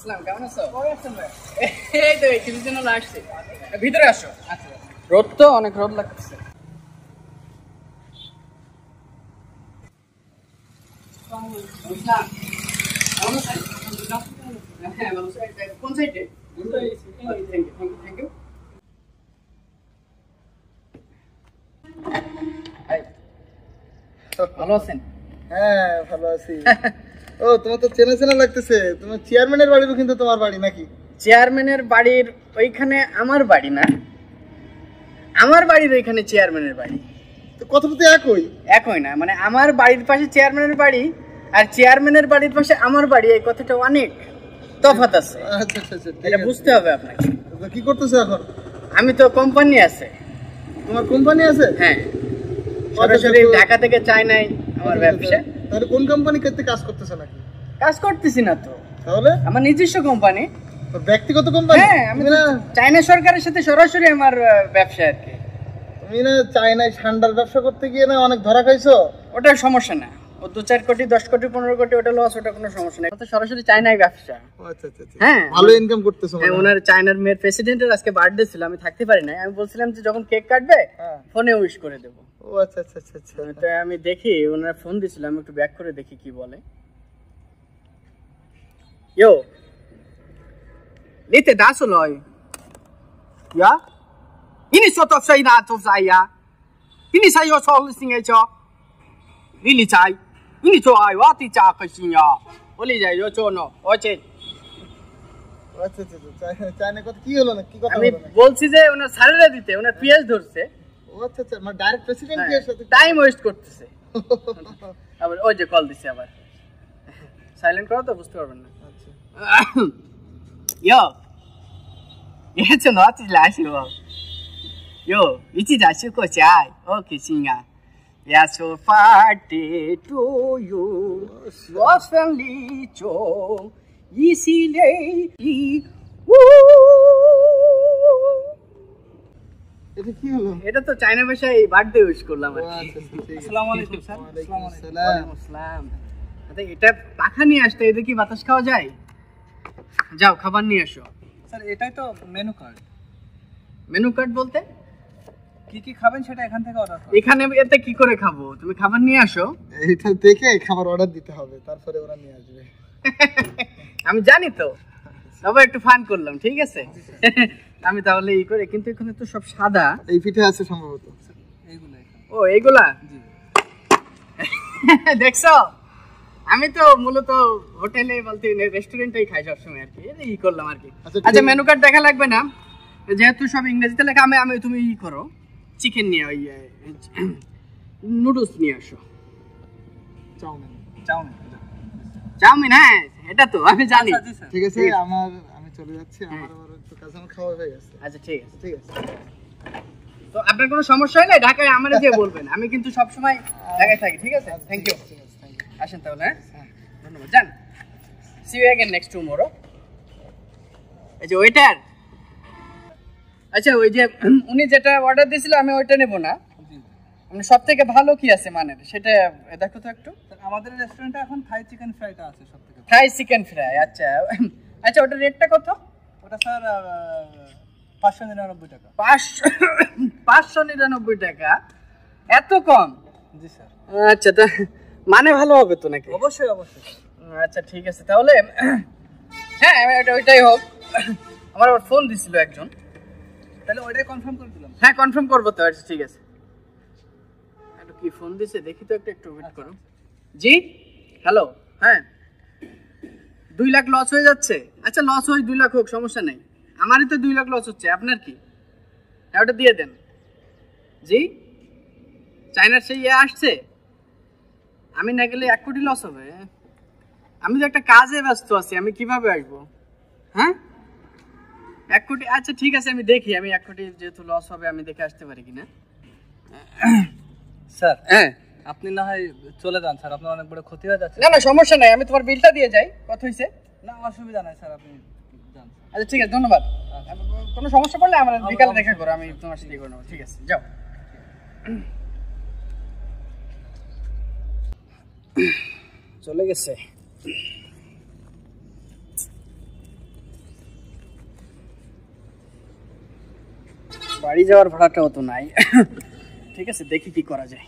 আসসালাম, কেমন আছো? এই তো কিছু দিন হলো আসছি। ভিতরে আসো। আচ্ছা, রোদ তো অনেক রোদ লাগতেছে। কোন সাইডে? Thank you. ভালো আছেন? হ্যাঁ ভালো আছি। ও তোমার তো চেনা চেনা লাগতেছে, তোমার চেয়ারম্যানের বাড়ি কিন্তু তোমার বাড়ি নাকি? চেয়ারম্যানের বাড়ির ওইখানে আমার বাড়ি না, আমার বাড়ির ওইখানে চেয়ারম্যানের বাড়ি। তো কথাটা তো একই না, মানে আমার বাড়ির পাশে চেয়ারম্যানের বাড়ি আর চেয়ারম্যানের বাড়ির পাশে আমার বাড়ি, এই কথাটা অনেক তফাৎ আছে। আচ্ছা আচ্ছা আচ্ছা, এটা বুঝতে হবে আপনাকে। তো কি করতেছো এখন? আমি তো কোম্পানি আছে। তোমার কোম্পানি আছে? হ্যাঁ, সরাসরি ঢাকা থেকে চাই নাই আমার ব্যবসা। তাহলে কোন কোম্পানিতে কাজ করতেছো নাকি? কাজ করতেছি না তো, তাহলে আমার নিজস্ব কোম্পানি। ব্যক্তিগত কোম্পানি? হ্যাঁ, আমি চাইনা সরকারের সাথে সরাসরি আমার ব্যবসা আর কি। তুমি না চাইনায় ঠান্ডার ব্যবসা করতে গিয়ে না অনেক ধরা খাইছো? ওটা সমস্যা না, ও 2-4 কোটি 10 কোটি 15 কোটি ওটা লস, ওটা কোনো সমস্যা নেই। তো সরাসরি চাইনায় ব্যবসা। আচ্ছা আচ্ছা আচ্ছা, হ্যাঁ ভালো ইনকাম করতেছো। হ্যাঁ, ওনার চায়নার মেয়ের প্রেসিডেন্টের আজকে বার্থডে ছিল, আমি থাকতে পারি নাই। আমি বলছিলাম যে যখন কেক কাটবে ফোনে উইশ করে দেবো। ও আচ্ছা আচ্ছা আচ্ছা আচ্ছা, তো আমি দেখি ওনারা ফোন দিছিল, আমি একটু ব্যাক করে দেখি কি বলে। ইয়ো Lite dasul oi. Ja? Ini so to sai na to sai ya. Ini sai yo so listing ai cho. Lili chai. Ini cho ai wa ti cha ka sin ya. Oli jai yo cho no. Oche. আচ্ছা আচ্ছা আচ্ছা, চাইনা কথা কি হলো না? কি কথা? আমি বলছি যে ওনার স্যালারি দিতে, ওনার পিএস ধরছে। ও আচ্ছা আচ্ছা, মানে ডাইরেক্ট প্রেসিডেন্ট এর সাথে টাইম ওয়েস্ট করতেছে। আবার ওই যে কল দিছে, আবার সাইলেন্ট করো তো বুঝতে পারবেন না। আচ্ছা哟，你这哪子来是不？哟，一起在去过家，我开心啊！也出发的 to you， 我奋力中一系列的呜。এটা কি হলো? এটা তো চাইনা ভাষায় বার্থডে উইশ করলাম আর কি। আসসালামু আলাইকুম স্যার। আসসালামু আলাইকুম। আচ্ছা, এটা পাখা নিয়ে আসতে, এতে কি বাতাস খাওয়া যায়? যাও খাবার নিয়ে এসো। স্যার এটাই তো মেনু কার্ড। মেনু কার্ড বলতে কি কি খাবেন সেটা এখান থেকে অর্ডার করুন। এখানে এতে কি করে খাবো? তুমি খাবার নিয়ে আসো। এটা দেখে খাবার অর্ডার দিতে হবে, তারপরে ওরা নিয়ে আসবে। আমি জানি তো, তবে একটু ফান করলাম, ঠিক আছে? আমি তাহলে এই করে, কিন্তু এখানে তো সব সাদা। এই পিঠে আছে সম্ভবত এইগুলো। ও এইগুলা? জি। দেখছো, আমি তো মূলত হোটেলে বলতে রেস্টুরেন্টেই খাই সবসময় আর কি, এই করলাম আর কি। আচ্ছা, মেনু কার্ড দেখা লাগবে না, যেহেতু সব ইংরেজিতে লেখা। আমি তুমি ই করো, চিকেন নিয়ে ওই নুডলস নিয়ে আসো। চাউমিন? হ্যাঁ, এটা তো আমি জানি। ঠিক আছে, আমি চলে যাচ্ছি, আমার আবার একটু কাজ, আমার খাওয়া হয়ে গেছে। আচ্ছা ঠিক আছে। ঠিক আছে, তো আপনার কোনো সমস্যা হলে ঢাকায় আমারে যে বলবেন, আমি কিন্তু সবসময় ঢাকায় থাকি, ঠিক আছে? Thank you. আসেন তাহলে। হ্যাঁ, ধন্যবাদ। যান, see you again next tomorrow. এই যে ওয়েটার, আচ্ছা ওই যে উনি যেটা অর্ডার দিয়েছিল আমি ওইটা নেব না, মানে সব থেকে ভালো কি আছে মানের সেটা দেখো তো একটু। আমাদের রেস্টুরেন্টে এখন থাই চিকেন ফ্রাইটা আছে সবথেকে। থাই চিকেন ফ্রাই? আচ্ছা আচ্ছা, ওটার রেটটা কত? ওটা স্যার 599 টাকা। 599 টাকা? এত কম? জি স্যার। আচ্ছা, তা মানে ভালো হবে তো নাকি? অবশ্যই অবশ্যই। আচ্ছা ঠিক আছে তাহলে। হ্যাঁ, ওইটাই হোক। আমার আবার ফোন দিছিল একজন, তাহলে ওইটাই কনফার্ম করে দিলাম। হ্যাঁ কনফার্ম করবো তো। আচ্ছা ঠিক আছে, একটু কি ফোন দিছে দেখি তো, একটু ওয়েট করো। জি হ্যালো, হ্যাঁ 2 লাখ লস হয়ে যাচ্ছে। আচ্ছা লস হয় 2 লাখ হোক, সমস্যা নেই, আমারই তো 2 লাখ লস হচ্ছে, আপনার কি? হ্যাঁ ওটা দিয়ে দেন। জি, চায়নার সেই আসছে, আমি না গেলে 1 কোটি লস হবে। আমি তো একটা কাজে ব্যস্ত আছি, আমি কিভাবে আসবো? হ্যাঁ 1 কোটি? আচ্ছা ঠিক আছে, আমি দেখি, আমি 1 কোটি যেহেতু লস হবে, আমি দেখে আসতে পারি কিনা। স্যার হ্যাঁ, আপনি না হয় চলে যান স্যার, আপনার অনেক বড় ক্ষতি হয়ে যাচ্ছে। না না সমস্যা নাই, আমি তোমার বিলটা দিয়ে যাই। কত হয়েছে? না অসুবিধা নাই স্যার, আপনি যান। আচ্ছা ঠিক আছে, ধন্যবাদ। কোনো সমস্যা পড়লে আমরা বিকালে দেখা করো, আমি তোমার সাথে করে নেবো। ঠিক আছে, যাও। চলে গেছে। বাড়ি যাওয়ার ভাড়াটাও তো নাই। ঠিক আছে, দেখি কি করা যায়।